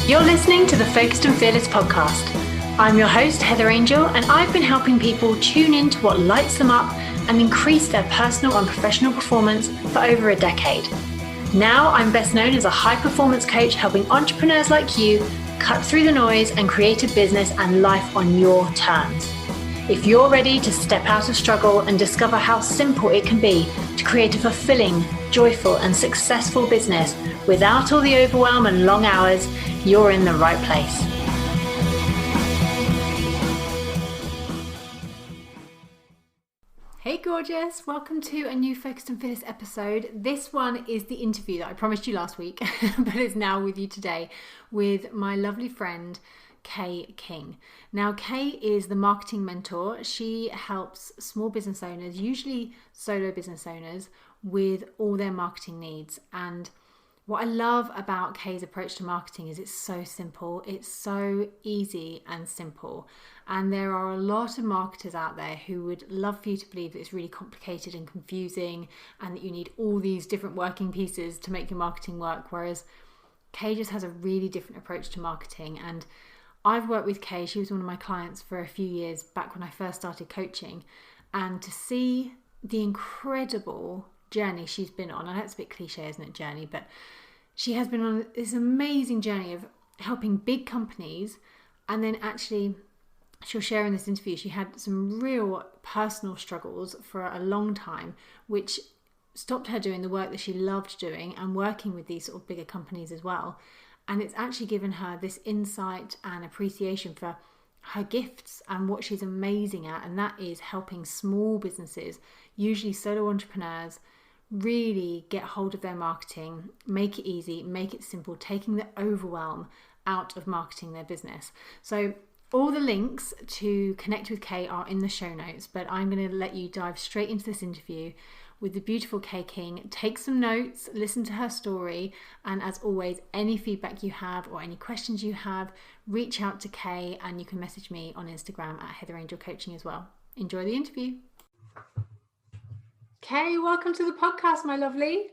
You're listening to the Focused and Fearless podcast. I'm your host, Heather Angel, and I've been helping people tune into what lights them up and increase their personal and professional performance for over a decade. Now I'm best known as a high-performance coach, helping entrepreneurs like you cut through the noise and create a business and life on your terms. If you're ready to step out of struggle and discover how simple it can be to create a fulfilling, joyful, and successful business without all the overwhelm and long hours, you're in the right place. Hey gorgeous, welcome to a new Focused and Fearless episode. This one is the interview that I promised you last week, but it's now with you today with my lovely friend, Kaye King. Now, Kaye is the marketing mentor. She helps small business owners, usually solo business owners, with all their marketing needs. And what I love about Kaye's approach to marketing is it's so simple, it's so easy and simple. And there are a lot of marketers out there who would love for you to believe that it's really complicated and confusing and that you need all these different working pieces to make your marketing work, whereas Kaye just has a really different approach to marketing. And I've worked with Kaye, she was one of my clients for a few years back when I first started coaching, and to see the incredible journey she's been on. I know it's a bit cliche, isn't it, journey, but she has been on this amazing journey of helping big companies, and then actually she'll share in this interview she had some real personal struggles for a long time, which stopped her doing the work that she loved doing and working with these sort of bigger companies as well. And it's actually given her this insight and appreciation for her gifts and what she's amazing at, and that is helping small businesses, usually solo entrepreneurs, really get hold of their marketing, make it easy, make it simple, taking the overwhelm out of marketing their business. So all the links to connect with Kaye are in the show notes, but I'm going to let you dive straight into this interview with the beautiful Kaye King. Take some notes, listen to her story, and as always, any feedback you have or any questions you have, reach out to Kaye, and you can message me on Instagram at Heather Angel Coaching as well. Enjoy the interview. Kaye, welcome to the podcast, my lovely.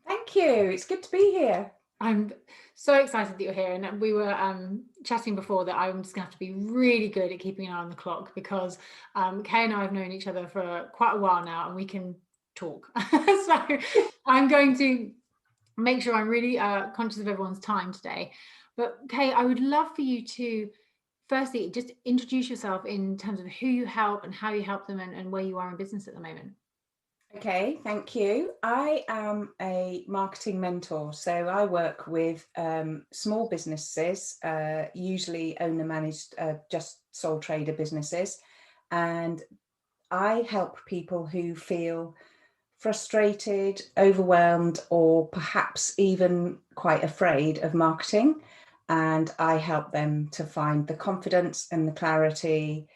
Thank you. It's good to be here. I'm so excited that you're here, and we were chatting before that I'm just going to have to be really good at keeping an eye on the clock, because Kaye and I have known each other for quite a while now, and we can talk. So I'm going to make sure I'm really conscious of everyone's time today. But Kaye, I would love for you to firstly just introduce yourself in terms of who you help and how you help them, and where you are in business at the moment. Okay, thank you. I am a marketing mentor, so I work with small businesses, usually owner-managed, just sole trader businesses, and I help people who feel frustrated, overwhelmed, or perhaps even quite afraid of marketing, and I help them to find the confidence and the clarity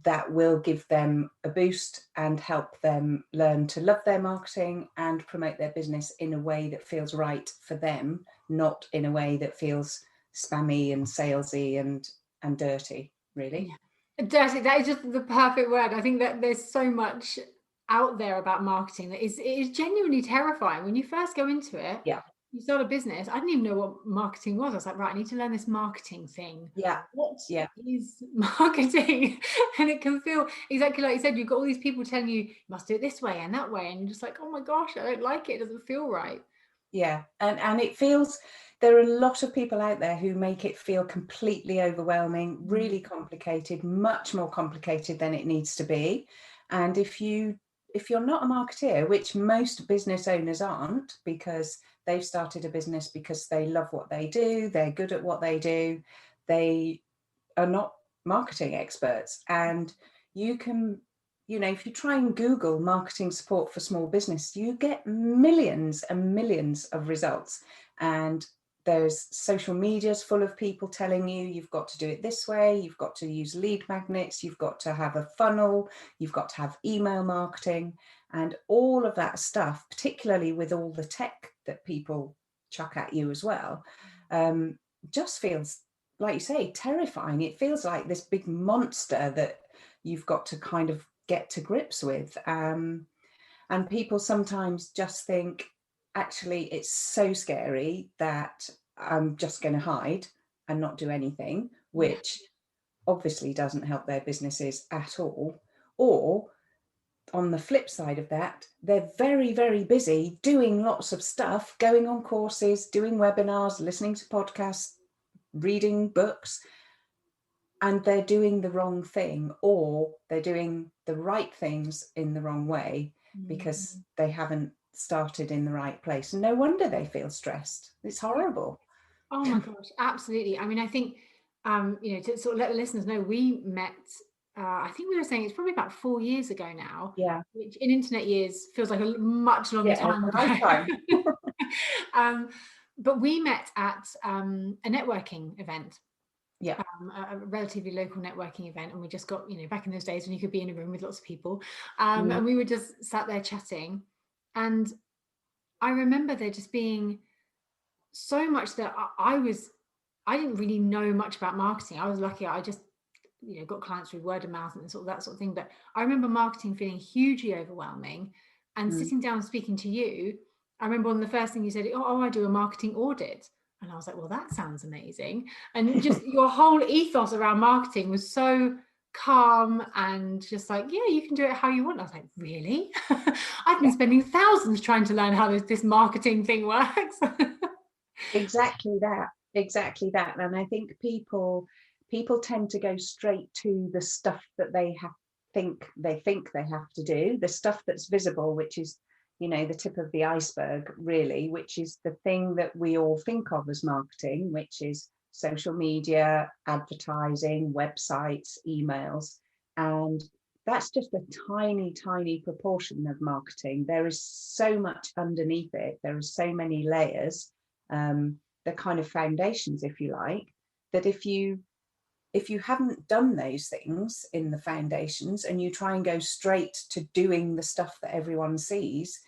that will give them a boost and help them learn to love their marketing and promote their business in a way that feels right for them, not in a way that feels spammy and salesy and dirty, really. Yeah. Dirty, that is just the perfect word. I think that there's so much out there about marketing that it is genuinely terrifying. When you first go into it, Yeah. You start a business, I didn't even know what marketing was. I was like, right, I need to learn this marketing thing. Yeah. What is marketing? And it can feel exactly like you said, you've got all these people telling you must do it this way and that way. And you're just like, oh my gosh, I don't like it. It doesn't feel right. Yeah. And it feels, there are a lot of people out there who make it feel completely overwhelming, really complicated, much more complicated than it needs to be. And if you're not a marketeer, which most business owners aren't, because they've started a business because they love what they do, they're good at what they do, they are not marketing experts. And you can, if you try and Google marketing support for small business, you get millions and millions of results. And there's social medias full of people telling you you've got to do it this way, you've got to use lead magnets, you've got to have a funnel, you've got to have email marketing, and all of that stuff, particularly with all the tech that people chuck at you as well, just feels, like you say, terrifying. It feels like this big monster that you've got to kind of get to grips with. And people sometimes just think, actually, it's so scary that I'm just going to hide and not do anything, which obviously doesn't help their businesses at all. Or on the flip side of that, they're very, very busy doing lots of stuff, going on courses, doing webinars, listening to podcasts, reading books, and they're doing the wrong thing, or they're doing the right things in the wrong way because they haven't started in the right place. And no wonder they feel stressed. It's horrible. Oh my gosh, absolutely. I mean, I think, to sort of let the listeners know, we met, I think we were saying it's probably about 4 years ago now, Yeah. which in internet years feels like a much longer Yeah, time a lifetime. But we met at a networking event. Yeah. A relatively local networking event, and we just got, back in those days when you could be in a room with lots of people, and we were just sat there chatting, and I remember there just being so much that I didn't really know much about marketing. I was lucky. I just, got clients through word of mouth and sort of that sort of thing. But I remember marketing feeling hugely overwhelming, and sitting down speaking to you. I remember one of the first thing you said, oh, I do a marketing audit. And I was like, well, that sounds amazing. And just your whole ethos around marketing was so calm and just like, yeah, you can do it how you want. I was like, really? I've been spending thousands trying to learn how this marketing thing works. Exactly that. And I think people tend to go straight to the stuff that they think they have to do, the stuff that's visible, which is, the tip of the iceberg, really, which is the thing that we all think of as marketing, which is social media, advertising, websites, emails. And that's just a tiny, tiny proportion of marketing. There is so much underneath it. There are so many layers, the kind of foundations, if you like, that if you haven't done those things in the foundations and you try and go straight to doing the stuff that everyone sees,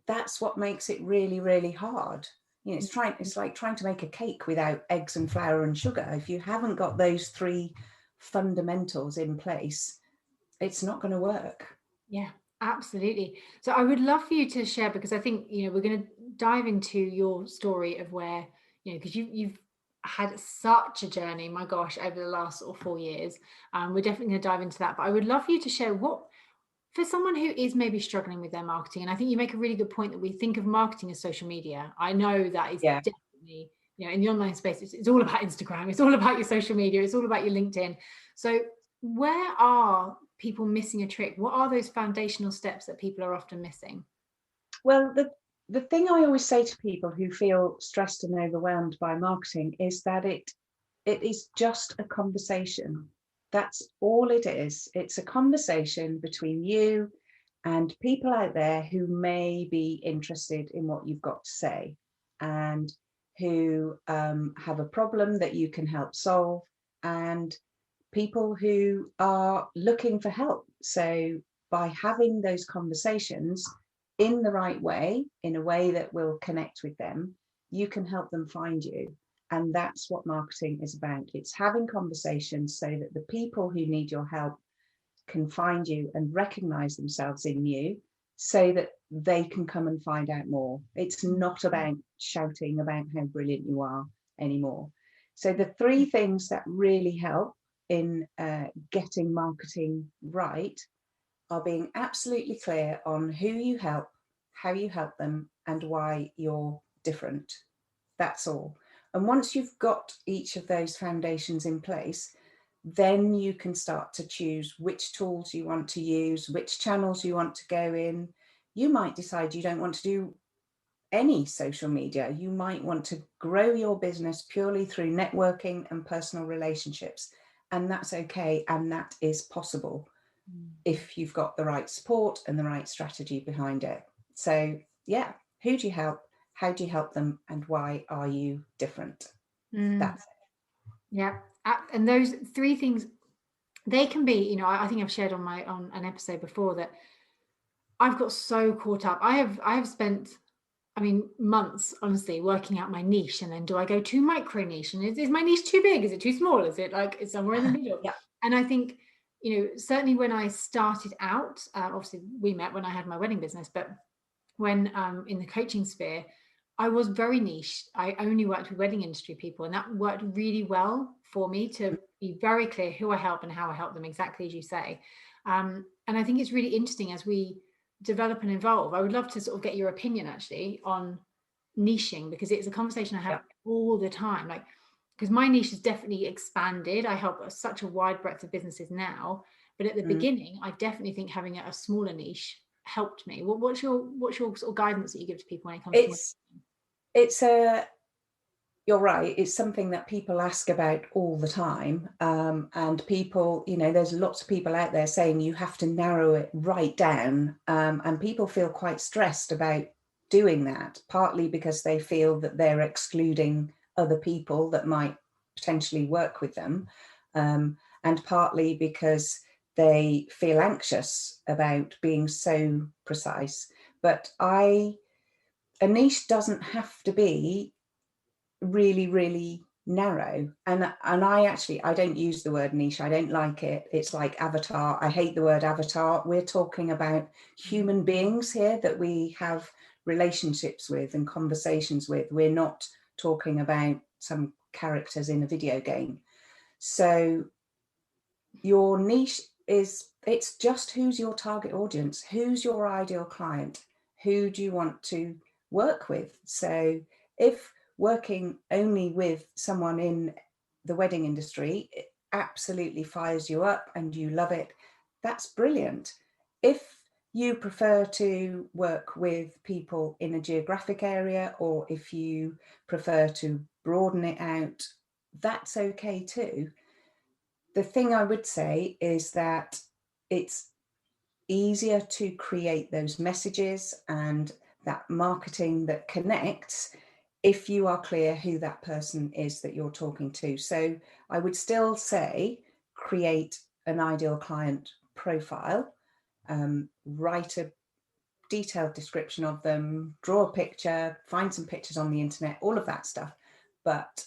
that's what makes it really, really hard. It's like trying to make a cake without eggs and flour and sugar. If you haven't got those three fundamentals in place, it's not going to work. Yeah, absolutely. So I would love for you to share, because I think, we're going to dive into your story of where, because you've had such a journey, my gosh, over the last 4 years. We're definitely going to dive into that. But I would love for you to share what, for someone who is maybe struggling with their marketing, and I think you make a really good point that we think of marketing as social media. I know that is definitely, in the online space, it's all about Instagram. It's all about your social media. It's all about your LinkedIn. So where are people missing a trick? What are those foundational steps that people are often missing? Well, the thing I always say to people who feel stressed and overwhelmed by marketing is that it is just a conversation. That's all it is. It's a conversation between you and people out there who may be interested in what you've got to say, and who have a problem that you can help solve, and people who are looking for help. So by having those conversations in the right way, in a way that will connect with them, you can help them find you. And that's what marketing is about. It's having conversations so that the people who need your help can find you and recognize themselves in you, so that they can come and find out more. It's not about shouting about how brilliant you are anymore. So the three things that really help in getting marketing right are being absolutely clear on who you help, how you help them, and why you're different. That's all. And once you've got each of those foundations in place, then you can start to choose which tools you want to use, which channels you want to go in. You might decide you don't want to do any social media. You might want to grow your business purely through networking and personal relationships. And that's okay. And that is possible if you've got the right support and the right strategy behind it. So, yeah, who do you help? How do you help them? And why are you different? That's it. Yeah. And those three things, they can be, I think I've shared on an episode before that I've got so caught up. I have spent, months, honestly, working out my niche. And then do I go too micro niche? And is my niche too big? Is it too small? Is it like it's somewhere in the middle? Yeah. And I think, certainly when I started out, obviously we met when I had my wedding business, but when in the coaching sphere, I was very niche. I only worked with wedding industry people, and that worked really well for me to be very clear who I help and how I help them, exactly as you say. And I think it's really interesting as we develop and evolve. I would love to sort of get your opinion actually on niching, because it's a conversation I have all the time. Like, because my niche has definitely expanded. I help such a wide breadth of businesses now, but at the beginning, I definitely think having a smaller niche helped me. What's your sort of guidance that you give to people when it comes to it's a you're right, it's something that people ask about all the time, and people, there's lots of people out there saying you have to narrow it right down, and people feel quite stressed about doing that, partly because they feel that they're excluding other people that might potentially work with them, and partly because they feel anxious about being so precise. But a niche doesn't have to be really, really narrow. And I don't use the word niche. I don't like it. It's like avatar. I hate the word avatar. We're talking about human beings here that we have relationships with and conversations with. We're not talking about some characters in a video game. So your niche it's just who's your target audience, who's your ideal client, who do you want to work with. So if working only with someone in the wedding industry, it absolutely fires you up and you love it, that's brilliant. If you prefer to work with people in a geographic area, or if you prefer to broaden it out, that's okay too. The thing I would say is that it's easier to create those messages and that marketing that connects if you are clear who that person is that you're talking to. So I would still say create an ideal client profile, write a detailed description of them, draw a picture, find some pictures on the internet, all of that stuff. But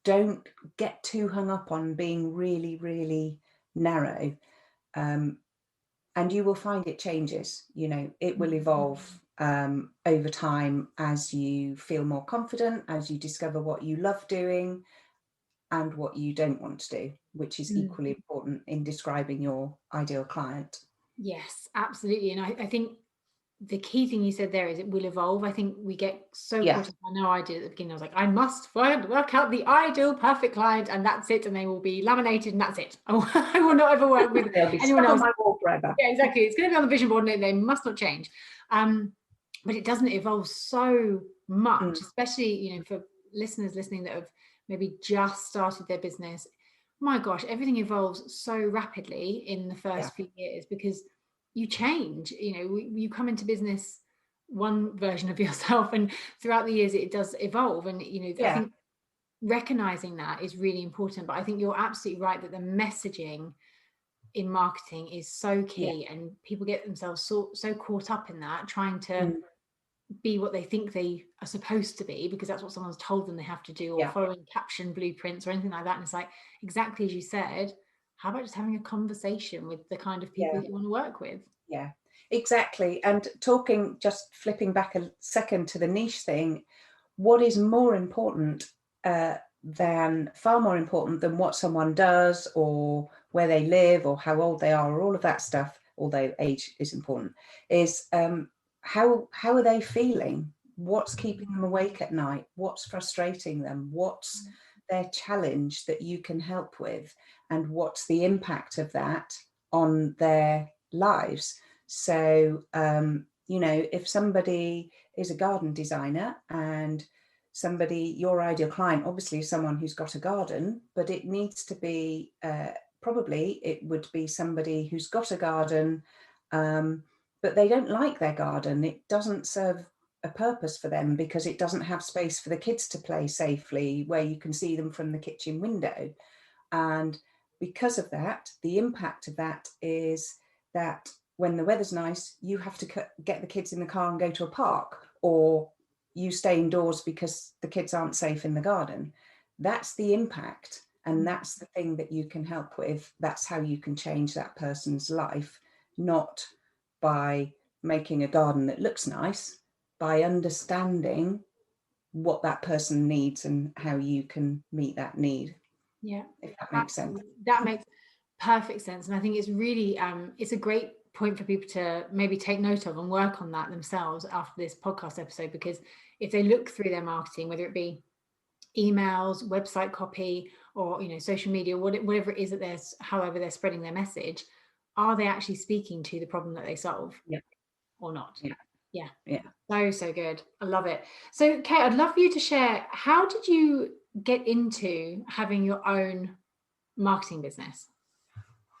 don't get too hung up on being really, really narrow. And you will find it changes, it will evolve over time as you feel more confident, as you discover what you love doing and what you don't want to do, which is equally important in describing your ideal client. Yes, absolutely. And I think the key thing you said there is it will evolve. I think we get so caught up. I know I did at the beginning. I was like, I must work out the ideal perfect client, and that's it. And they will be laminated, and that's it. I will not ever work with anyone else. On my wall forever. Yeah, exactly. It's going to be on the vision board, and they must not change. But it doesn't evolve so much, especially for listeners listening that have maybe just started their business. My gosh, everything evolves so rapidly in the first few years because you change. You come into business one version of yourself, and throughout the years it does evolve. And I think recognizing that is really important. But I think you're absolutely right that the messaging in marketing is so key, and people get themselves so caught up in that, trying to be what they think they are supposed to be because that's what someone's told them they have to do, or following caption blueprints or anything like that. And it's like, exactly as you said, how about just having a conversation with the kind of people that you want to work with? Yeah, exactly. And just flipping back a second to the niche thing, what is more important far more important than what someone does or where they live or how old they are or all of that stuff, although age is important, is how are they feeling? What's keeping them awake at night? What's frustrating them? What's their challenge that you can help with? And what's the impact of that on their lives? So, if somebody is a garden designer and your ideal client obviously is someone who's got a garden, but it needs to be, probably it would be somebody who's got a garden, but they don't like their garden. It doesn't serve a purpose for them because it doesn't have space for the kids to play safely where you can see them from the kitchen window. And because of that, the impact of that is that when the weather's nice, you have to get the kids in the car and go to a park, or you stay indoors because the kids aren't safe in the garden. That's the impact. And that's the thing that you can help with. That's how you can change that person's life, not by making a garden that looks nice, by understanding what that person needs and how you can meet that need. Yeah, if that makes sense. That makes perfect sense. And I think it's really it's a great point for people to maybe take note of and work on that themselves after this podcast episode, because if they look through their marketing, whether it be emails, website copy, or social media, whatever it is that however they're spreading their message, are they actually speaking to the problem that they solve? Yeah. Or not? Yeah. So good. I love it. So Kate, I'd love for you to share, how did you get into having your own marketing business?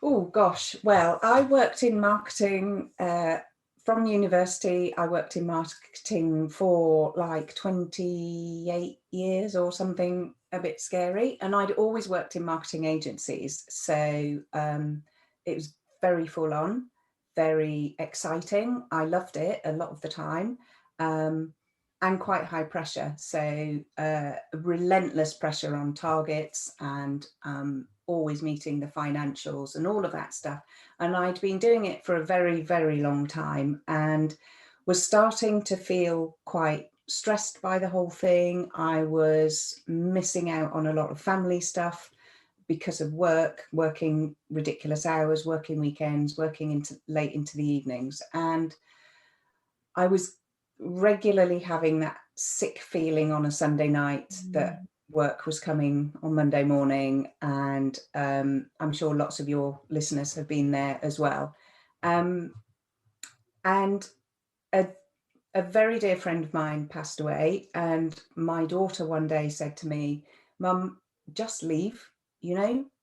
Oh gosh, well, I worked in marketing from university. I worked in marketing for like 28 years or something, a bit scary. And I'd always worked in marketing agencies. So it was very full on, very exciting. I loved it a lot of the time. And quite high pressure. So relentless pressure on targets and always meeting the financials and all of that stuff. And I'd been doing it for a very, very long time and was starting to feel quite stressed by the whole thing. I was missing out on a lot of family stuff because of working ridiculous hours, working weekends, working late into the evenings. And I was regularly having that sick feeling on a Sunday night that work was coming on Monday morning, and I'm sure lots of your listeners have been there as well. And a very dear friend of mine passed away, and my daughter one day said to me, "Mum, just leave,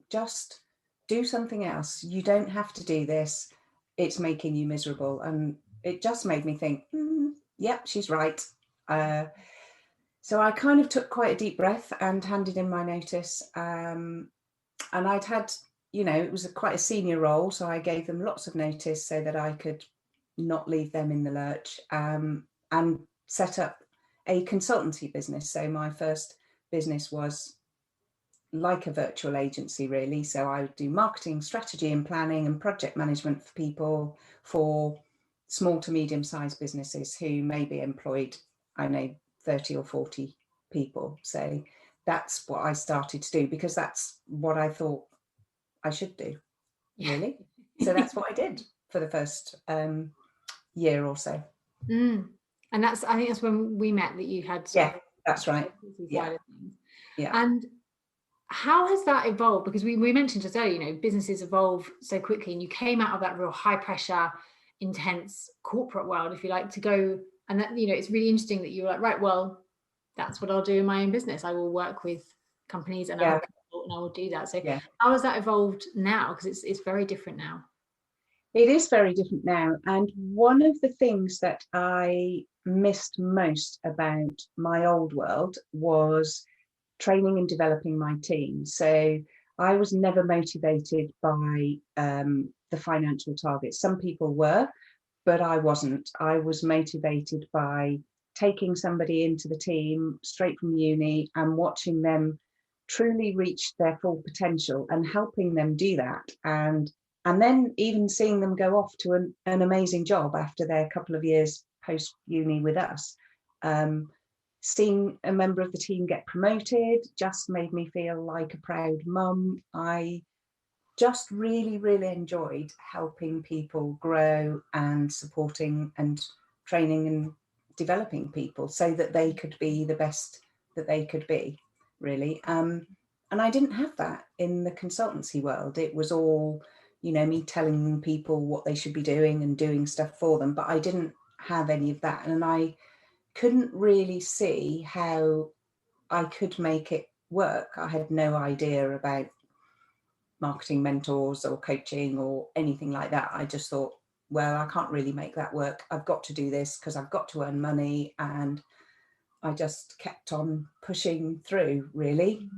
just do something else. You don't have to do this. It's making you miserable." And it just made me think, yep, she's right. So I kind of took quite a deep breath and handed in my notice. And I'd had, it was quite a senior role. So I gave them lots of notice so that I could not leave them in the lurch, and set up a consultancy business. So my first business was like a virtual agency, really. So I would do marketing, strategy and planning and project management for people, for small to medium sized businesses who maybe employed, 30 or 40 people. So that's what I started to do, because that's what I thought I should do, really. So that's what I did for the first year or so. And I think that's when we met, that you had that's right. Yeah. And how has that evolved? Because we mentioned just earlier, businesses evolve so quickly, and you came out of that real high pressure, intense corporate world, if you like, to go, and that, it's really interesting that you're like, right, well, that's what I'll do in my own business. I will work with companies and I will do that. So how has that evolved now? Because it's very different now. It is very different now. And one of the things that I missed most about my old world was training and developing my team. So I was never motivated by the financial targets. Some people were, but I wasn't. I was motivated by taking somebody into the team straight from uni and watching them truly reach their full potential and helping them do that. And then even seeing them go off to an amazing job after their couple of years post uni with us. Seeing a member of the team get promoted just made me feel like a proud mum. I just really, really enjoyed helping people grow and supporting and training and developing people so that they could be the best that they could be, really. And I didn't have that in the consultancy world. It was all, me telling people what they should be doing and doing stuff for them, but I didn't have any of that. And I couldn't really see how I could make it work. I had no idea about marketing mentors or coaching or anything like that. I just thought, well, I can't really make that work. I've got to do this because I've got to earn money. And I just kept on pushing through, really,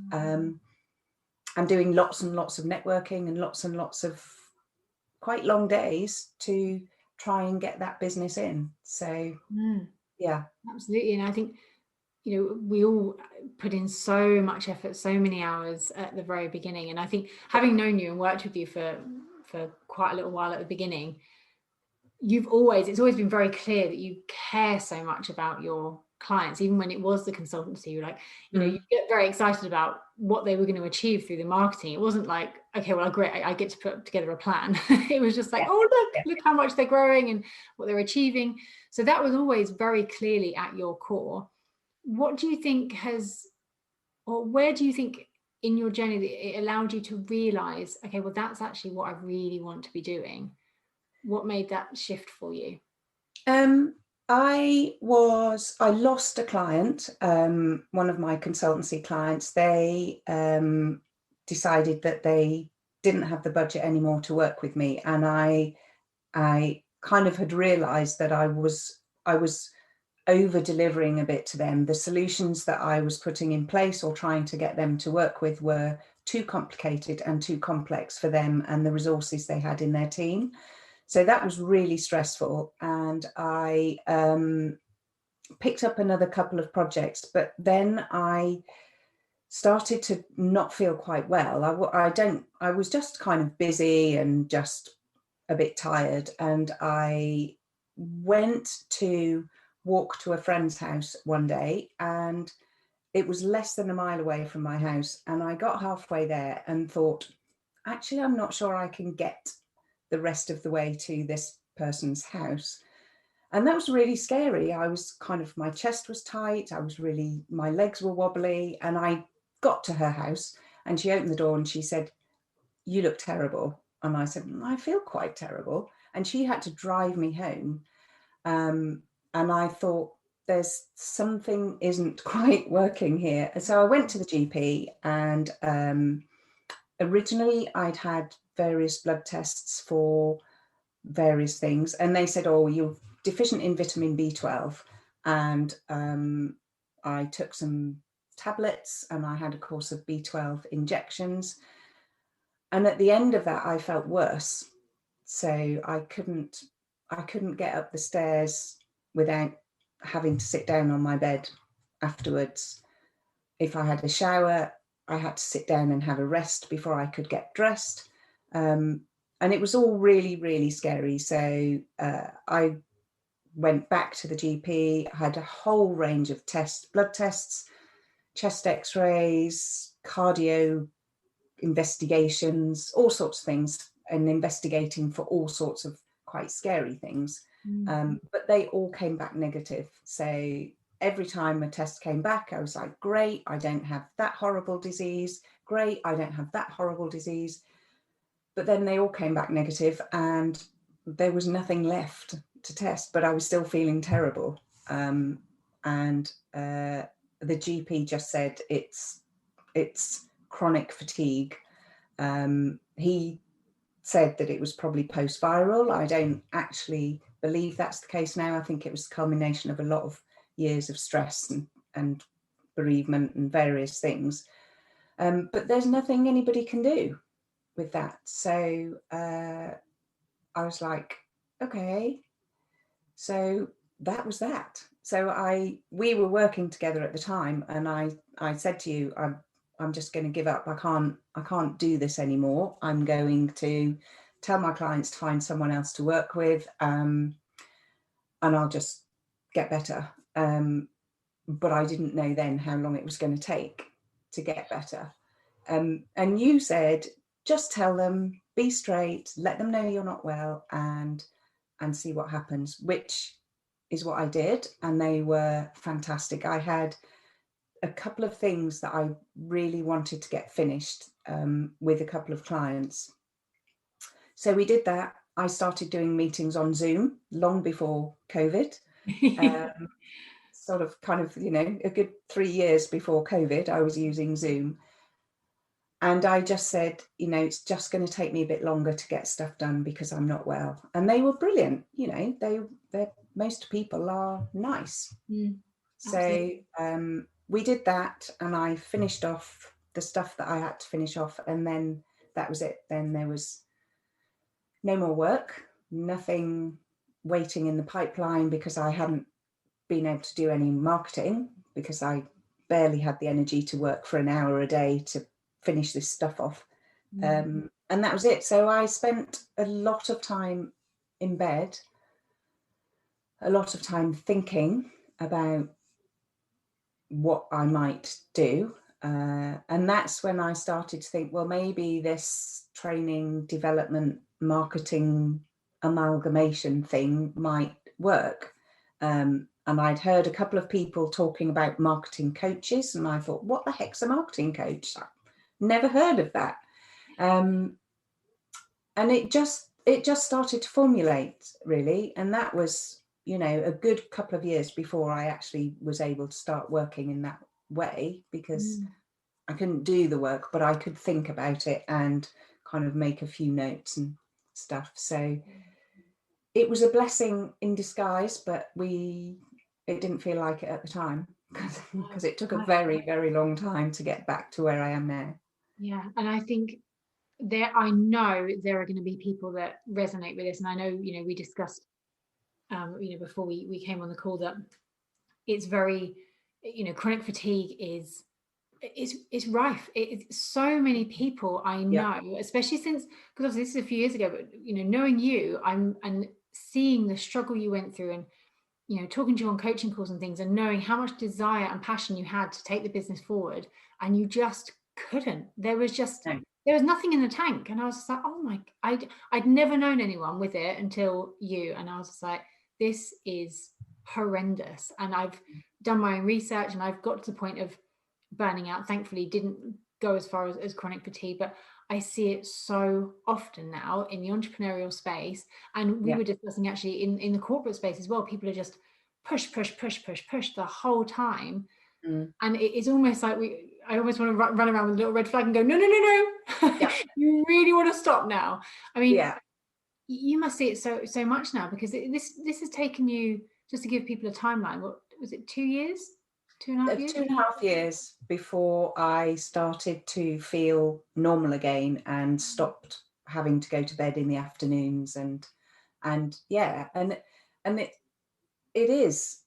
and doing lots and lots of networking and lots of quite long days to try and get that business in. So yeah, absolutely. And I think we all put in so much effort, so many hours at the very beginning. And I think, having known you and worked with you for quite a little while at the beginning, it's always been very clear that you care so much about your clients. Even when it was the consultancy, you're like, you get very excited about what they were going to achieve through the marketing. It wasn't like, okay, well, great, I get to put together a plan. It was just like, Yeah. oh, Yeah. look how much they're growing and what they're achieving. So that was always very clearly at your core. What do you think or where do you think in your journey that it allowed you to realize, okay, well, that's actually what I really want to be doing? What made that shift for you? I lost a client, one of my consultancy clients. They decided that they didn't have the budget anymore to work with me, and I kind of had realized that I was over delivering a bit to them. The solutions that I was putting in place or trying to get them to work with were too complicated and too complex for them and the resources they had in their team. So that was really stressful. And I picked up another couple of projects, but then I started to not feel quite well. I was just kind of busy and just a bit tired. And I went to walk to a friend's house one day, and it was less than a mile away from my house. And I got halfway there and thought, actually, I'm not sure I can get the rest of the way to this person's house. And that was really scary. I was kind of, my chest was tight. My legs were wobbly. And I got to her house and she opened the door and she said, "You look terrible." And I said, "I feel quite terrible." And she had to drive me home. And I thought, there's something isn't quite working here. So I went to the GP, and originally I'd had various blood tests for various things. And they said, "Oh, you're deficient in vitamin B12." And I took some tablets and I had a course of B12 injections. And at the end of that, I felt worse. So I couldn't get up the stairs without having to sit down on my bed afterwards. If I had a shower, I had to sit down and have a rest before I could get dressed. And it was all really, really scary. So I went back to the GP, had a whole range of blood tests, chest x-rays, cardio investigations, all sorts of things, and investigating for all sorts of quite scary things. But they all came back negative. So every time a test came back, I was like, great, I don't have that horrible disease. Great, I don't have that horrible disease. But then they all came back negative and there was nothing left to test, but I was still feeling terrible. And the GP just said it's chronic fatigue. He said that it was probably post-viral. I don't actually believe that's the case now. I think it was the culmination of a lot of years of stress and bereavement and various things. But there's nothing anybody can do with that. So I was like, okay. So that was that. So we were working together at the time, and I said to you, I'm just going to give up. I can't do this anymore. I'm going to tell my clients to find someone else to work with, and I'll just get better. But I didn't know then how long it was going to take to get better. And you said, just tell them, be straight, let them know you're not well, and see what happens, which is what I did. And they were fantastic. I had a couple of things that I really wanted to get finished with a couple of clients. So we did that. I started doing meetings on Zoom long before COVID. Sort of kind of, a good 3 years before COVID, I was using Zoom. And I just said, it's just going to take me a bit longer to get stuff done because I'm not well. And they were brilliant. Most people are nice. So we did that, and I finished off the stuff that I had to finish off. And then that was it. Then there was no more work, nothing waiting in the pipeline, because I hadn't been able to do any marketing because I barely had the energy to work for an hour a day to finish this stuff off. And that was it. So I spent a lot of time in bed, a lot of time thinking about what I might do. And that's when I started to think, well, maybe this training, development, marketing amalgamation thing might work. And I'd heard a couple of people talking about marketing coaches, and I thought, what the heck's a marketing coach? I've never heard of that. And it just started to formulate, really. And that was, a good couple of years before I actually was able to start working in that way, because I couldn't do the work, but I could think about it and kind of make a few notes and stuff. So it was a blessing in disguise, but it didn't feel like it at the time, because it took a very, very long time to get back to where I am now. Yeah, and I think I know there are going to be people that resonate with this, and I know, we discussed, before we came on the call, that it's very, chronic fatigue is it's rife. It's so many people I know, especially since, because obviously this is a few years ago, but knowing you, and seeing the struggle you went through, and talking to you on coaching calls and things, and knowing how much desire and passion you had to take the business forward, and you just couldn't. There was nothing in the tank, and I was just like, oh my, I'd never known anyone with it until you, and I was just like, this is horrendous. And I've done my own research, and I've got to the point of burning out. Thankfully didn't go as far as chronic fatigue, but I see it so often now in the entrepreneurial space. And we were discussing actually in the corporate space as well, people are just push the whole time. And it's almost like I almost want to run around with a little red flag and go, no. You really want to stop now? I mean, you must see it so much now, because this has taken you, just to give people a timeline, what was it, 2 years? 2.5 years? 2.5 years before I started to feel normal again and stopped having to go to bed in the afternoons, and it is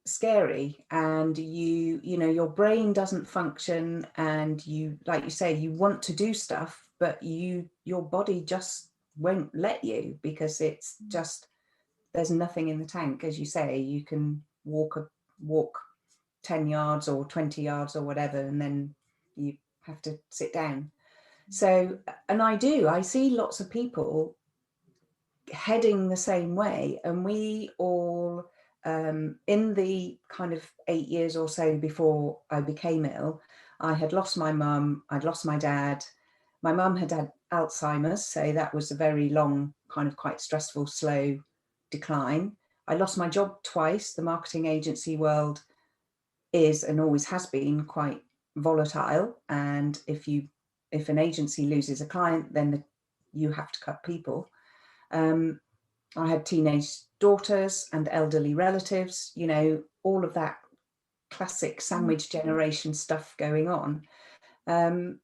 scary, and your brain doesn't function, and you, like you say, you want to do stuff, but your body just won't let you, because it's just, there's nothing in the tank. As you say, you can walk 10 yards or 20 yards or whatever, and then you have to sit down. So, and I see lots of people heading the same way, and we all, in the kind of 8 years or so before I became ill, I had lost my mum, I'd lost my dad. My mum had had Alzheimer's, so that was a very long, kind of quite stressful, slow decline. I lost my job twice. The marketing agency world is, and always has been, quite volatile, and if an agency loses a client, then you have to cut people. I had teenage daughters and elderly relatives, all of that classic sandwich generation stuff going on, and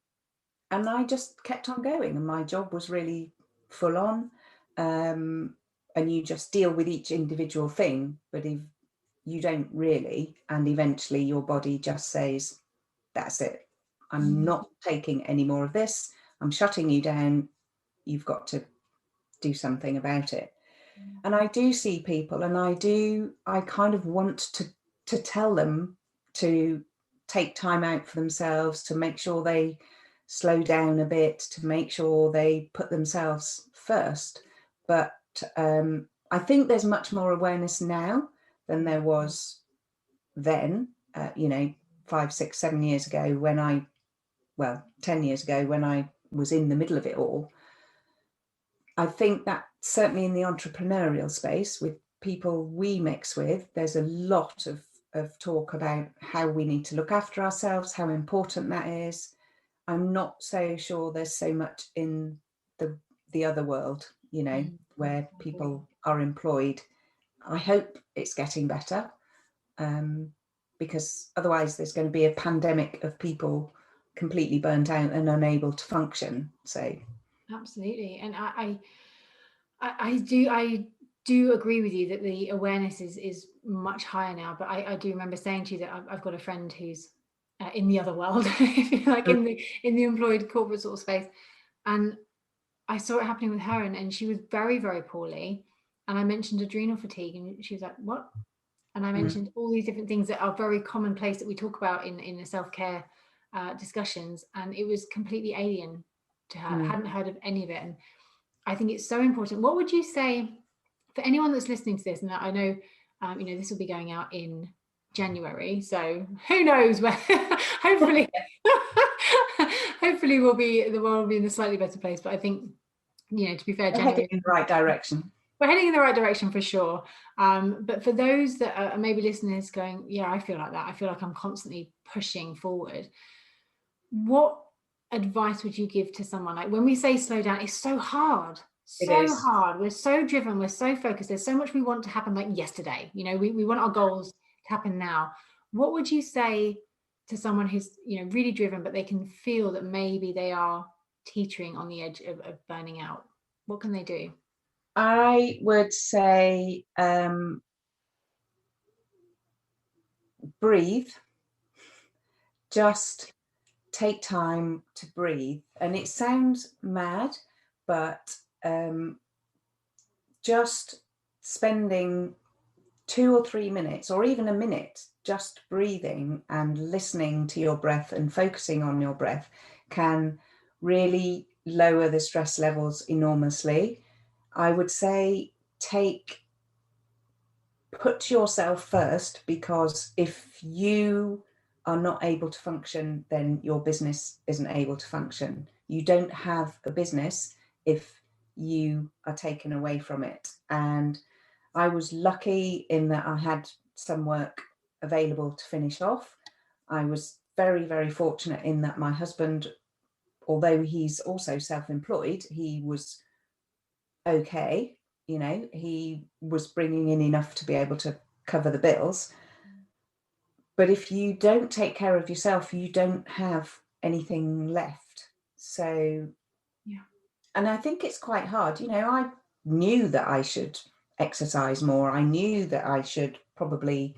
I just kept on going, and my job was really full on, and you just deal with each individual thing, but if you don't really, and eventually your body just says, that's it, I'm not taking any more of this, I'm shutting you down, you've got to do something about it. And I do see people, and I kind of want to tell them to take time out for themselves, to make sure they slow down a bit, to make sure they put themselves first. But I think there's much more awareness now than there was then, 5, 6, 7 years ago, 10 years ago, when I was in the middle of it all. I think that certainly in the entrepreneurial space, with people we mix with, there's a lot of talk about how we need to look after ourselves, how important that is. I'm not so sure there's so much in the other world, where people are employed. I hope it's getting better, because otherwise there's going to be a pandemic of people completely burnt out and unable to function. So absolutely. And I do agree with you that the awareness is much higher now. But I do remember saying to you that I've got a friend who's in the other world, like in the employed corporate sort of space, and I saw it happening with her, and she was very, very poorly. and I mentioned adrenal fatigue, and she was like, what? And I mentioned all these different things that are very commonplace that we talk about in the self-care discussions, and it was completely alien to her. Hadn't heard of any of it. And I think it's so important. What would you say for anyone that's listening to this? And I know, this will be going out in January, so who knows where? Hopefully, hopefully the world will be in a slightly better place. But I think, to be fair, January, heading in the right direction. We're heading in the right direction for sure. But for those that are maybe listeners going, yeah, I feel like that. I feel like I'm constantly pushing forward. What advice would you give to someone? Like when we say slow down, it's so hard. So hard. We're so driven. We're so focused. There's so much we want to happen like yesterday. We want our goals to happen now. What would you say to someone who's, really driven, but they can feel that maybe they are teetering on the edge of burning out? What can they do? I would say breathe. Just take time to breathe. And it sounds mad, but just spending 2 or 3 minutes or even a minute just breathing and listening to your breath and focusing on your breath can really lower the stress levels enormously. I would say put yourself first, because if you are not able to function, then your business isn't able to function. You don't have a business if you are taken away from it. And I was lucky in that I had some work available to finish off. I was very, very fortunate in that my husband, although he's also self-employed, he was okay. He was bringing in enough to be able to cover the bills. But if you don't take care of yourself, you don't have anything left. So, yeah. And I think it's quite hard. I knew that I should exercise more. I knew that I should probably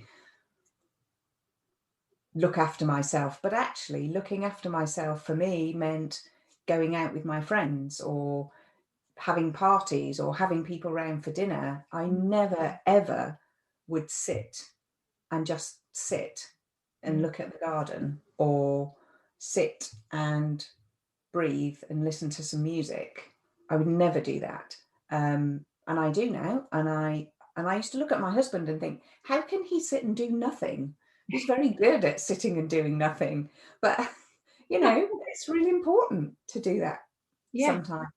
look after myself. But actually, looking after myself for me meant going out with my friends or having parties or having people around for dinner. I never, ever would sit and just sit and look at the garden or sit and breathe and listen to some music. I would never do that. And I do now. And I used to look at my husband and think, how can he sit and do nothing? He's very good at sitting and doing nothing. But, it's really important to do that sometimes.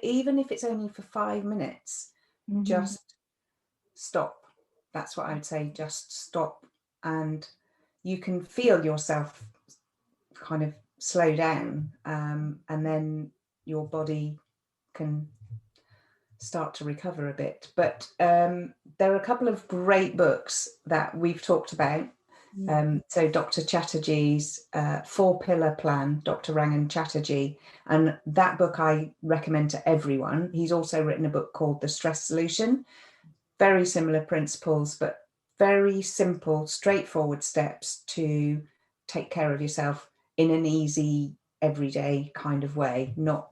Even if it's only for 5 minutes, just stop. That's what I would say. Just stop. And you can feel yourself kind of slow down, and then your body can start to recover a bit. But there are a couple of great books that we've talked about. So Dr. Chatterjee's 4-Pillar Plan, Dr. Rangan Chatterjee, and that book I recommend to everyone. He's also written a book called The Stress Solution. Very similar principles, but very simple, straightforward steps to take care of yourself in an easy, everyday kind of way, not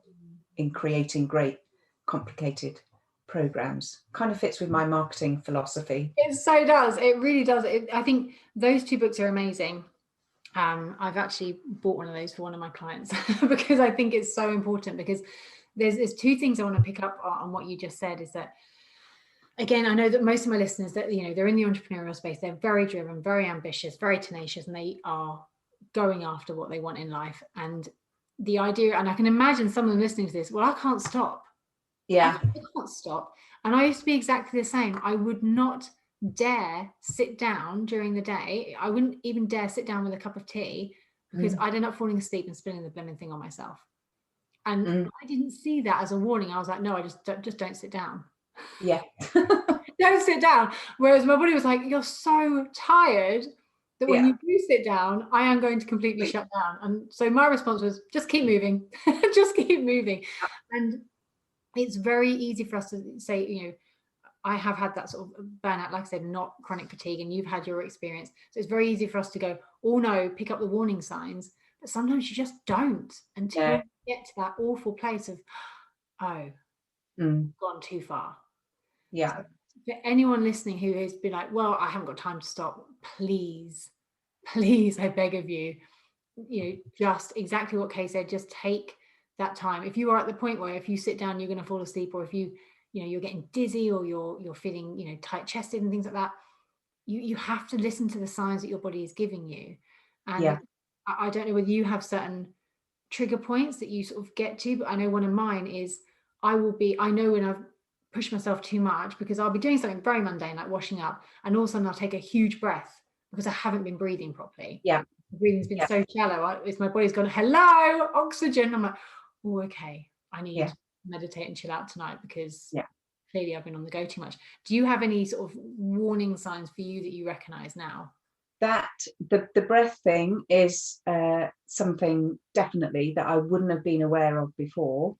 in creating great, complicated programs. Kind of fits with my marketing philosophy. It so does. It really does. I think those 2 books are amazing. I've actually bought one of those for one of my clients because I think it's so important, because there's 2 things I want to pick up on what you just said. Is that, again, I know that most of my listeners that, they're in the entrepreneurial space, they're very driven, very ambitious, very tenacious, and they are going after what they want in life. And the idea, and I can imagine some of them listening to this, well, I can't stop. Yeah. I can't stop. And I used to be exactly the same. I would not dare sit down during the day. I wouldn't even dare sit down with a cup of tea, because I'd end up falling asleep and spilling the blooming thing on myself. And I didn't see that as a warning. I was like, no, I just don't sit down. Yeah. Don't sit down. Whereas my body was like, you're so tired that when you do sit down, I am going to completely shut down. And so my response was, just keep moving. Just keep moving. And it's very easy for us to say, I have had that sort of burnout, like I said, not chronic fatigue, and you've had your experience. So it's very easy for us to go, oh no, pick up the warning signs. But sometimes you just don't, until you get to that awful place of, gone too far. Yeah. So for anyone listening who has been like, well, I haven't got time to stop, please, please, I beg of you, just exactly what Kay said, just take that time. If you are at the point where if you sit down, you're going to fall asleep, or if you're getting dizzy, or you're feeling, tight chested and things like that, you have to listen to the signs that your body is giving you. And I don't know whether you have certain trigger points that you sort of get to, but I know one of mine is I know when I've pushed myself too much, because I'll be doing something very mundane like washing up, and all of a sudden I'll take a huge breath because I haven't been breathing properly. The breathing's been so shallow. It's my body's gone, hello, oxygen. I'm like, oh, okay, I need to meditate and chill out tonight, because clearly I've been on the go too much. Do you have any sort of warning signs for you that you recognize now? That the breath thing is something definitely that I wouldn't have been aware of before.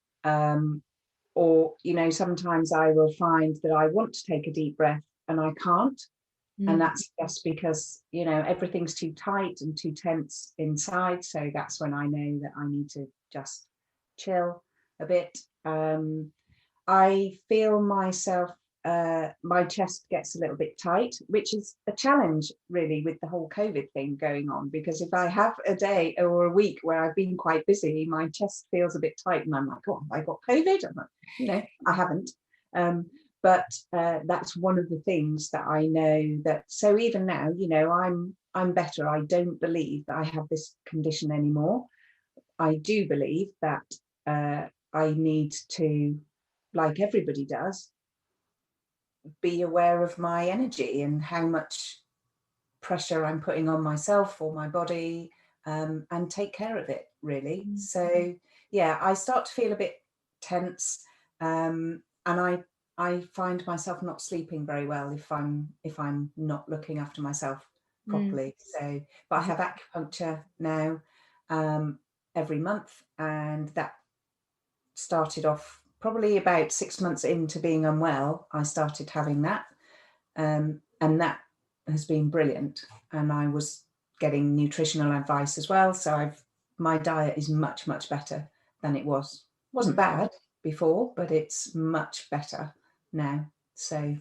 Or, sometimes I will find that I want to take a deep breath and I can't. And that's just because, everything's too tight and too tense inside. So that's when I know that I need to just chill a bit. I feel myself, my chest gets a little bit tight, which is a challenge really with the whole COVID thing going on, because if I have a day or a week where I've been quite busy, my chest feels a bit tight and I'm like, oh, have I got COVID? I'm like, I haven't. But that's one of the things that I know that, so even now, I'm better. I don't believe that I have this condition anymore. I do believe that I need to, like everybody does, be aware of my energy and how much pressure I'm putting on myself or my body, and take care of it, really. So I start to feel a bit tense, and I find myself not sleeping very well if I'm not looking after myself properly. So, but I have acupuncture now every month, and that started off probably about 6 months into being unwell. I started having that, and that has been brilliant. And I was getting nutritional advice as well. So my diet is much, much better than it was. It wasn't bad before, but it's much better now. So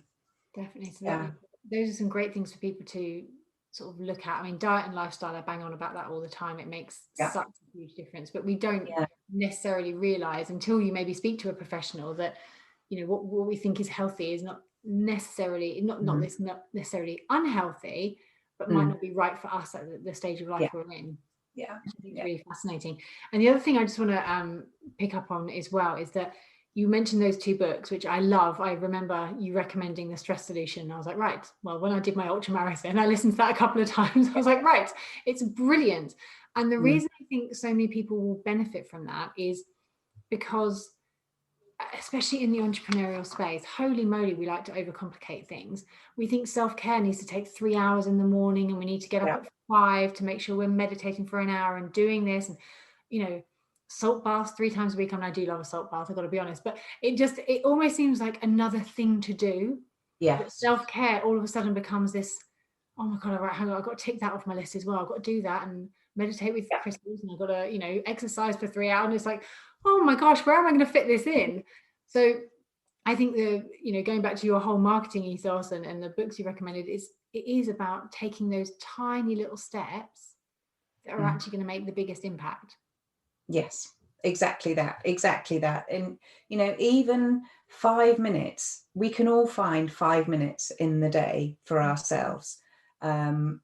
definitely. So those are some great things for people to sort of look at. I mean, diet and lifestyle, I bang on about that all the time. It makes such a huge difference, but we don't necessarily realize until you maybe speak to a professional that, what we think is healthy is not necessarily not necessarily unhealthy, but might not be right for us at the stage of life we're in. It's really fascinating. And the other thing I just want to pick up on as well is that you mentioned those 2 books, which I love. I remember you recommending The Stress Solution. I was like, right, well, when I did my ultra marathon, I listened to that a couple of times. I was like, right, it's brilliant. And the reason I think so many people will benefit from that is because, especially in the entrepreneurial space, holy moly, we like to overcomplicate things. We think self-care needs to take 3 hours in the morning, and we need to get up at 5 to make sure we're meditating for an hour and doing this, and salt baths 3 times a week. I mean, I do love a salt bath, I've got to be honest, but it almost seems like another thing to do. But self-care all of a sudden becomes this, oh my god, all right, hang on, I've got to tick that off my list as well. I've got to do that and meditate with crystals, and I've got to exercise for 3 hours, and it's like, oh my gosh, where am I going to fit this in? So I think going back to your whole marketing ethos and the books you recommended, it is about taking those tiny little steps that are actually going to make the biggest impact. Yes, exactly that. And even 5 minutes, we can all find 5 minutes in the day for ourselves, and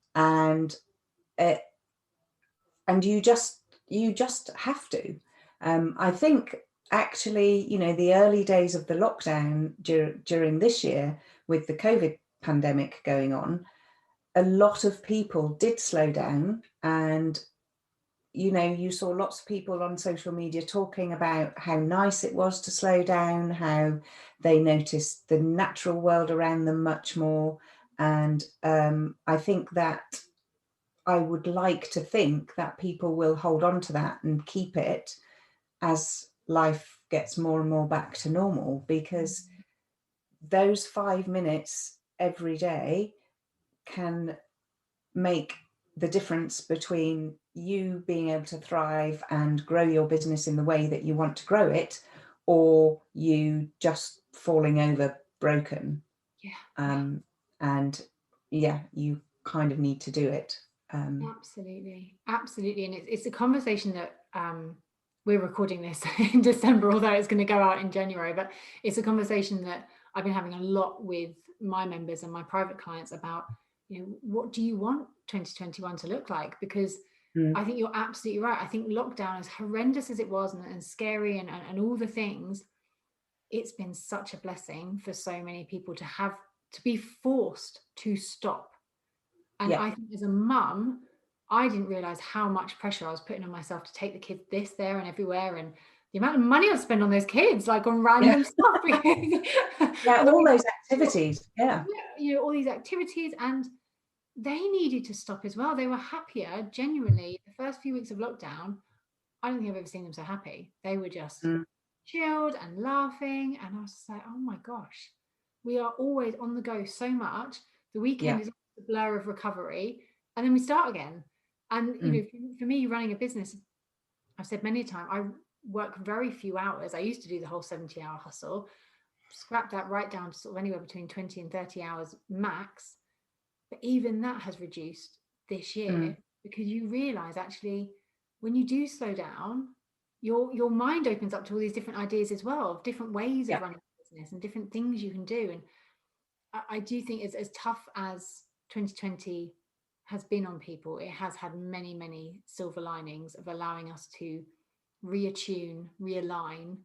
you just have to. I think actually, the early days of the lockdown during this year with the COVID pandemic going on, a lot of people did slow down, and you saw lots of people on social media talking about how nice it was to slow down, how they noticed the natural world around them much more. And I think that I would like to think that people will hold on to that and keep it as life gets more and more back to normal, because those 5 minutes every day can make the difference between you being able to thrive and grow your business in the way that you want to grow it, or you just falling over broken. And you kind of need to do it. Absolutely, and it's a conversation that we're recording this in December, although it's going to go out in January, but it's a conversation that I've been having a lot with my members and my private clients about, what do you want 2021 to look like? Because I think you're absolutely right. I think lockdown, as horrendous as it was and scary and all the things, it's been such a blessing for so many people to be forced to stop. And I think as a mum, I didn't realize how much pressure I was putting on myself to take the kids this, there, and everywhere, and the amount of money I've spent on those kids, like on random stuff. All those activities. All these activities, and they needed to stop as well. They were happier, genuinely. The first few weeks of lockdown, I don't think I've ever seen them so happy. They were just chilled and laughing, and I was just like, oh my gosh, we are always on the go so much. The weekend is the blur of recovery, and then we start again. And for me, running a business, I've said many a time, I work very few hours. I used to do the whole 70-hour hustle, scrap that right down to sort of anywhere between 20 and 30 hours max. But even that has reduced this year, because you realize actually when you do slow down, your mind opens up to all these different ideas as well, of different ways of running a business and different things you can do. And I do think it's as tough as 2020 has been on people, it has had many, many silver linings of allowing us to reattune, realign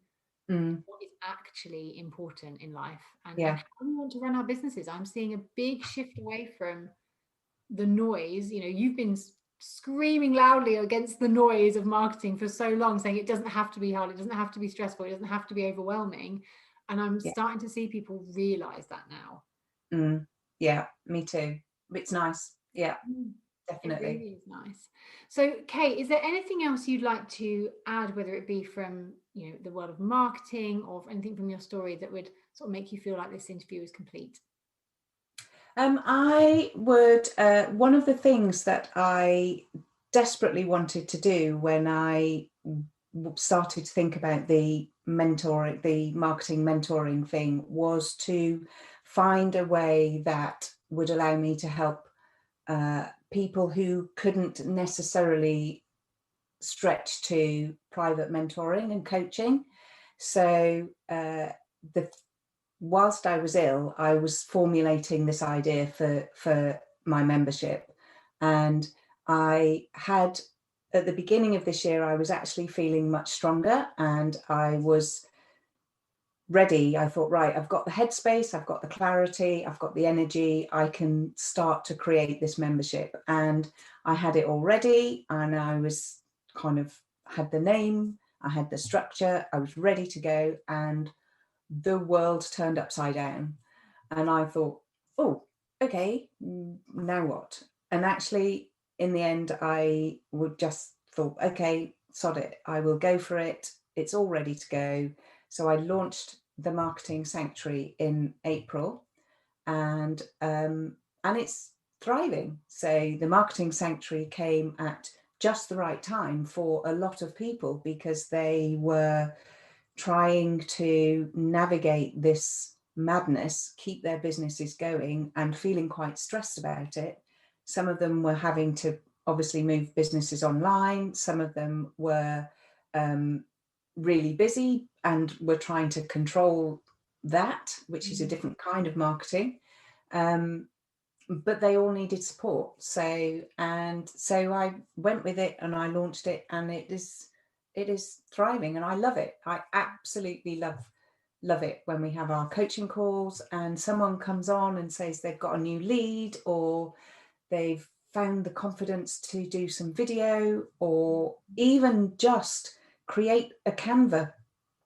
what is actually important in life and how we want to run our businesses. I'm seeing a big shift away from the noise. You've been screaming loudly against the noise of marketing for so long, saying it doesn't have to be hard, it doesn't have to be stressful, it doesn't have to be overwhelming. And I'm starting to see people realize that now. Me too. It's nice. Definitely. It really is nice. So Kaye, is there anything else you'd like to add, whether it be from the world of marketing or anything from your story that would sort of make you feel like this interview is complete? I would one of the things that I desperately wanted to do when I started to think about the marketing mentoring thing, was to find a way that would allow me to help people who couldn't necessarily stretch to private mentoring and coaching. So whilst I was ill, I was formulating this idea for my membership. And I had, at the beginning of this year, I was actually feeling much stronger and I was ready. I thought, right, I've got the headspace, I've got the clarity, I've got the energy, I can start to create this membership. And I had it all ready, and I was had the name, I had the structure, I was ready to go, and the world turned upside down. And I thought, oh, okay, now what? And actually, in the end, I would just thought, okay, sod it, I will go for it. It's all ready to go. So I launched the Marketing Sanctuary in April, and it's thriving. So the Marketing Sanctuary came at just the right time for a lot of people, because they were trying to navigate this madness, keep their businesses going, and feeling quite stressed about it. Some of them were having to obviously move businesses online. Some of them were really busy and were trying to control that, which is a different kind of marketing. But they all needed support. So I went with it and I launched it, and it is thriving, and I love it. I absolutely love it when we have our coaching calls and someone comes on and says they've got a new lead, or they've found the confidence to do some video, or even just create a Canva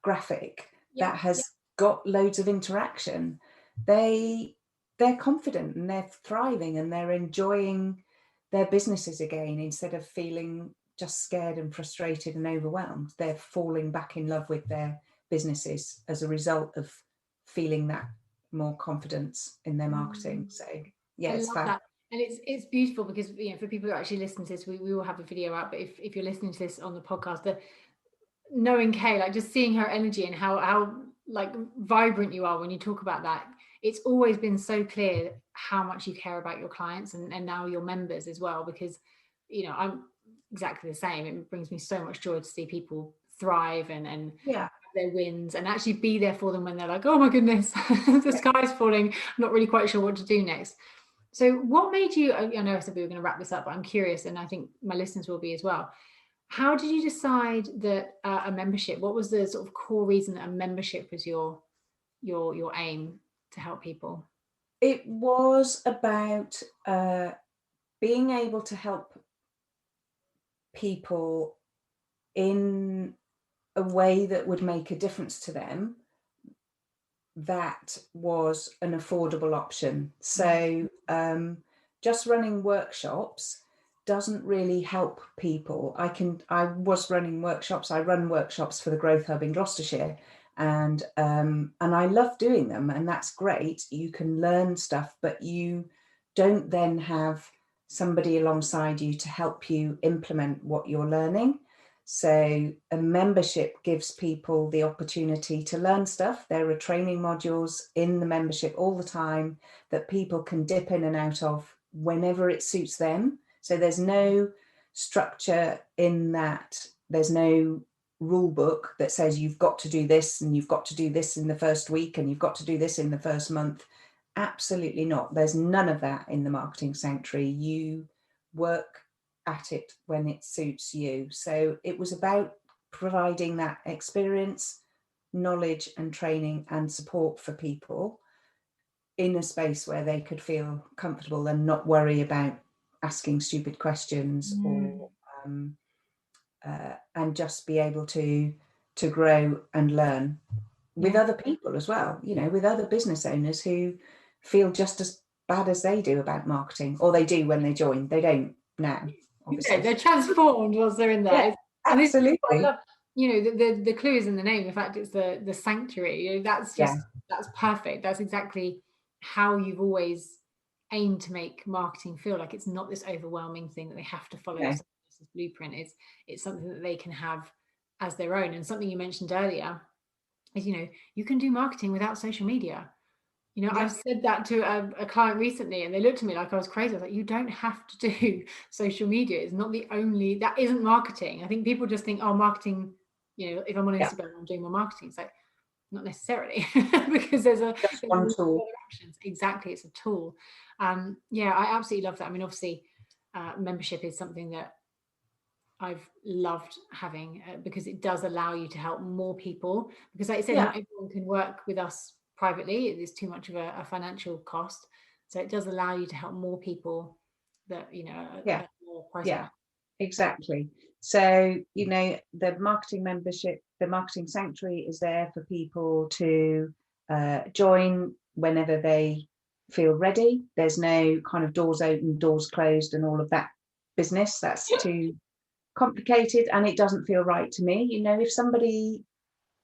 graphic that has got loads of interaction. They're confident and they're thriving and they're enjoying their businesses again, instead of feeling just scared and frustrated and overwhelmed. They're falling back in love with their businesses as a result of feeling that more confidence in their marketing. So it's fab. That. And it's beautiful, because for people who actually listen to this, we will have a video out, but if you're listening to this on the podcast, knowing Kaye, like just seeing her energy and how like vibrant you are when you talk about that, it's always been so clear how much you care about your clients and now your members as well, because, you know, I'm exactly the same. It brings me so much joy to see people thrive and Yeah. their wins and actually be there for them when they're like, oh my goodness, the sky's falling, I'm not really quite sure what to do next. So what made you, I know I said we were going to wrap this up, but I'm curious, and I think my listeners will be as well. How did you decide that a membership, what was the sort of core reason that a membership was your aim to help people? It was about being able to help people in a way that would make a difference to them, that was an affordable option. So just running workshops doesn't really help people. I run workshops for the Growth Hub in Gloucestershire, and I love doing them, and that's great. You can learn stuff, but you don't then have somebody alongside you to help you implement what you're learning. So a membership gives people the opportunity to learn stuff. There are training modules in the membership all the time that people can dip in and out of whenever it suits them. So there's no structure in that. There's no rule book that says you've got to do this and you've got to do this in the first week and you've got to do this in the first month. Absolutely not. There's none of that in the Marketing Sanctuary. You work at it when it suits you. So it was about providing that experience, knowledge and training and support for people in a space where they could feel comfortable and not worry about asking stupid questions or and just be able to grow and learn with other people as well, you know, with other business owners who feel just as bad as they do about marketing, or they do when they join. They don't now, obviously. Yeah, they're transformed once they're in there. Yeah, absolutely. You know, the clue is in the name. In fact, it's the sanctuary. You know, that's perfect. That's exactly how you've always aimed to make marketing feel like it's not this overwhelming thing that they have to follow No. this blueprint. It's something that they can have as their own. And something you mentioned earlier is, you know, you can do marketing without social media. You know, I've said that to a client recently and they looked at me like I was crazy. I was like, you don't have to do social media. It's not that isn't marketing. I think people just think, oh, marketing, you know, if I'm on Instagram, I'm doing more marketing. It's like, not necessarily, because there's one tool. options. Exactly. It's a tool. Yeah, I absolutely love that. I mean, obviously, membership is something that I've loved having because it does allow you to help more people. Because like I said, not everyone can work with us privately. It is too much of a financial cost. So it does allow you to help more people that, you know, at more price point. Exactly. So, you know, the marketing membership, the Marketing Sanctuary is there for people to join whenever they feel ready. There's no kind of doors open, doors closed and all of that business. That's too complicated and it doesn't feel right to me. You know, if somebody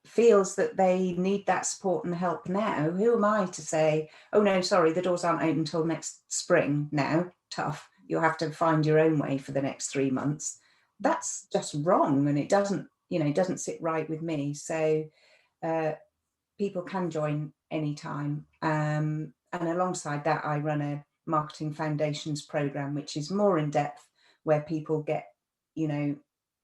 feels that they need that support and help now, who am I to say, oh no, sorry, the doors aren't open until next spring now, tough, you'll have to find your own way for the next 3 months. That's just wrong, and it doesn't, you know, it doesn't sit right with me. So people can join anytime, and alongside that I run a Marketing Foundations program, which is more in depth, where people get, you know,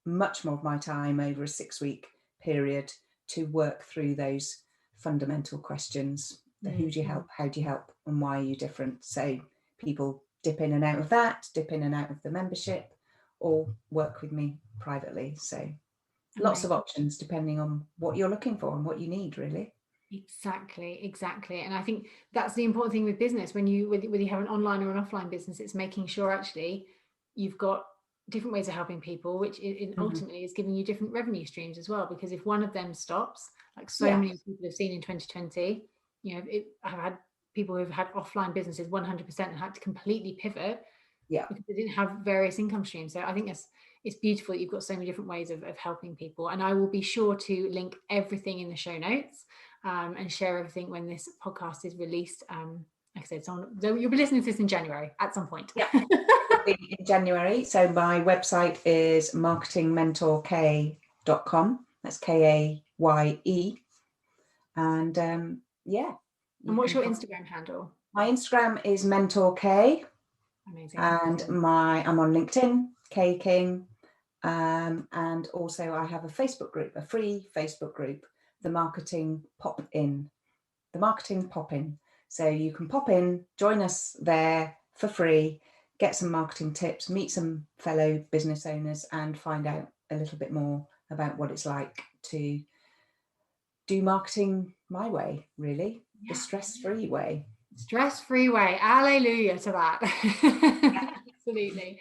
much more of my time over a 6-week period to work through those fundamental questions. Who do you help, how do you help, and why are you different? So people dip in and out of that, dip in and out of the membership, or work with me privately. So lots of options depending on what you're looking for and what you need, really. Exactly. And I think that's the important thing with business. Whether you have an online or an offline business, it's making sure actually you've got different ways of helping people, which ultimately is giving you different revenue streams as well. Because if one of them stops, like so many people have seen in 2020, you know, I've had people who've had offline businesses 100% and had to completely pivot because they didn't have various income streams. So I think it's beautiful that you've got so many different ways of helping people. And I will be sure to link everything in the show notes and share everything when this podcast is released. Like I said, you'll be listening to this in January at some point. In January. So my website is marketingmentorkaye.com. That's Kaye. And And what's your Instagram handle? My Instagram is Mentor Kaye. Amazing. And I'm on LinkedIn, Kaye King. And also I have a Facebook group, a free Facebook group, the Marketing Pop-In. So you can pop in, join us there for free, get some marketing tips, meet some fellow business owners, and find out a little bit more about what it's like to do marketing my way, really, the stress-free way. Stress-free way. Alleluia to that. Absolutely.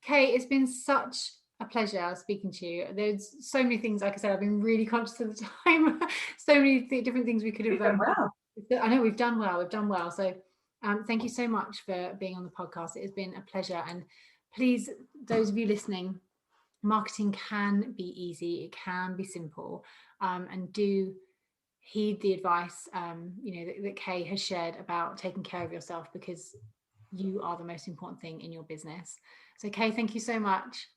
Kaye, it's been such a pleasure speaking to you. There's so many things, like I said, I've been really conscious of the time. So many different things we could have done. Well. I know we've done well. So thank you so much for being on the podcast. It has been a pleasure. And please, those of you listening, marketing can be easy. It can be simple. And do heed the advice that Kaye has shared about taking care of yourself, because you are the most important thing in your business. So Kaye, thank you so much.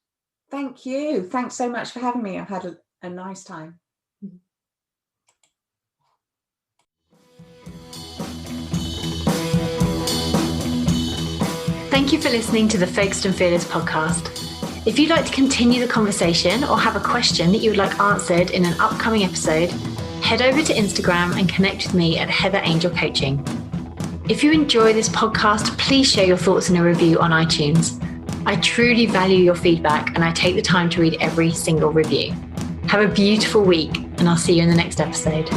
Thank you. Thanks so much for having me. I've had a nice time. Thank you for listening to the Focused and Fearless podcast. If you'd like to continue the conversation or have a question that you would like answered in an upcoming episode, head over to Instagram and connect with me at Heather Angel Coaching. If you enjoy this podcast, please share your thoughts in a review on iTunes. I truly value your feedback and I take the time to read every single review. Have a beautiful week, and I'll see you in the next episode.